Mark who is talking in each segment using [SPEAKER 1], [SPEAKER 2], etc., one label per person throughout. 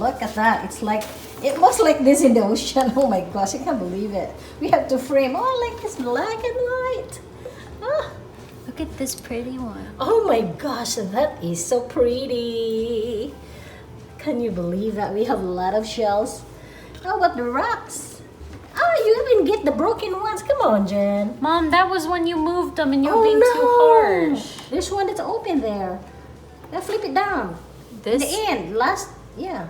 [SPEAKER 1] Look at that. It's like, it was like this in the ocean. Oh my gosh, I can't believe it. We have to frame. Oh, like this black and white. Ah.
[SPEAKER 2] Look at this pretty one.
[SPEAKER 1] Oh my gosh, that is so pretty. Can you believe that we have a lot of shells? How about the rocks? Oh, you even get the broken ones. Come on, Jen.
[SPEAKER 2] Mom, that was when you moved them and you were being too harsh.
[SPEAKER 1] There's one that's open there. Now flip it down.
[SPEAKER 2] This?
[SPEAKER 1] The end. Last, yeah.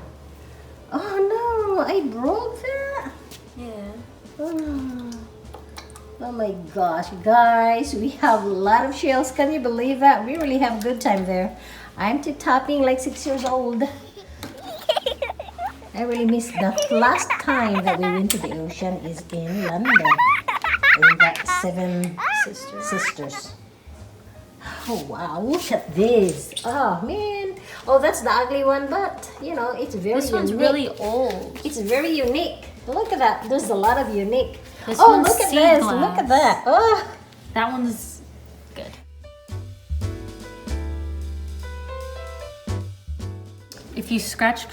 [SPEAKER 1] Oh no, I broke that.
[SPEAKER 2] Yeah.
[SPEAKER 1] Oh my gosh, guys, we have a lot of shells. Can you believe that? We really have a good time there. I'm tapping like 6 years old. I really miss the last time that we went to the ocean is in London. In that Seven Sisters. Oh wow, look at this. Oh man. Oh, that's the ugly one, but you know, it's very
[SPEAKER 2] This one's
[SPEAKER 1] unique.
[SPEAKER 2] really old.
[SPEAKER 1] It's very unique. Look at that. There's a lot of unique.
[SPEAKER 2] This
[SPEAKER 1] Oh,
[SPEAKER 2] one's
[SPEAKER 1] look at
[SPEAKER 2] sea
[SPEAKER 1] this.
[SPEAKER 2] glass.
[SPEAKER 1] Look at that. Oh.
[SPEAKER 2] That one's good. If you scratch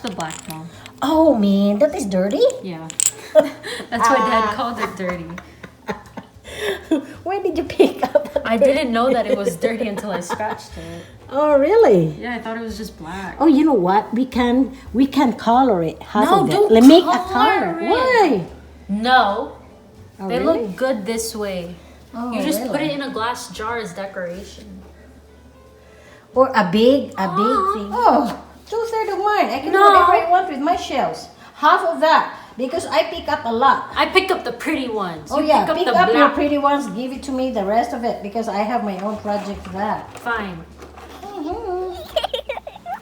[SPEAKER 2] the black, Mom.
[SPEAKER 1] Oh man, that is dirty.
[SPEAKER 2] Yeah. That's why Dad called it dirty.
[SPEAKER 1] Where did you pick up?
[SPEAKER 2] I didn't know that it was dirty until I scratched it.
[SPEAKER 1] Oh really?
[SPEAKER 2] Yeah, I thought it was just black.
[SPEAKER 1] Oh, you know what? We can color it. Half
[SPEAKER 2] No,
[SPEAKER 1] of it.
[SPEAKER 2] don't
[SPEAKER 1] Let make a
[SPEAKER 2] color
[SPEAKER 1] color.
[SPEAKER 2] it.
[SPEAKER 1] Why?
[SPEAKER 2] No.
[SPEAKER 1] Oh,
[SPEAKER 2] They
[SPEAKER 1] really?
[SPEAKER 2] look good this way.
[SPEAKER 1] Oh,
[SPEAKER 2] You just put
[SPEAKER 1] really?
[SPEAKER 2] it in a glass jar as decoration.
[SPEAKER 1] Or a big thing. Oh, 2/3 of mine. I can do
[SPEAKER 2] No.
[SPEAKER 1] whatever I want with my shells. Half of that because I pick up a lot.
[SPEAKER 2] I pick up the pretty ones.
[SPEAKER 1] Oh
[SPEAKER 2] You
[SPEAKER 1] yeah,
[SPEAKER 2] pick
[SPEAKER 1] pick
[SPEAKER 2] up the
[SPEAKER 1] up your
[SPEAKER 2] black.
[SPEAKER 1] pretty ones. Give it to me. The rest of it because I have my own project for that.
[SPEAKER 2] Fine.
[SPEAKER 1] Mhm.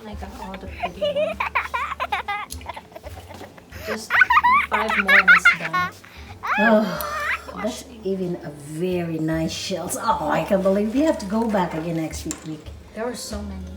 [SPEAKER 2] I got all the pretty ones. Just 5 more and it's done.
[SPEAKER 1] Oh, that's even a very nice shells. Oh, I can't believe we have to go back again next week.
[SPEAKER 2] There were so many.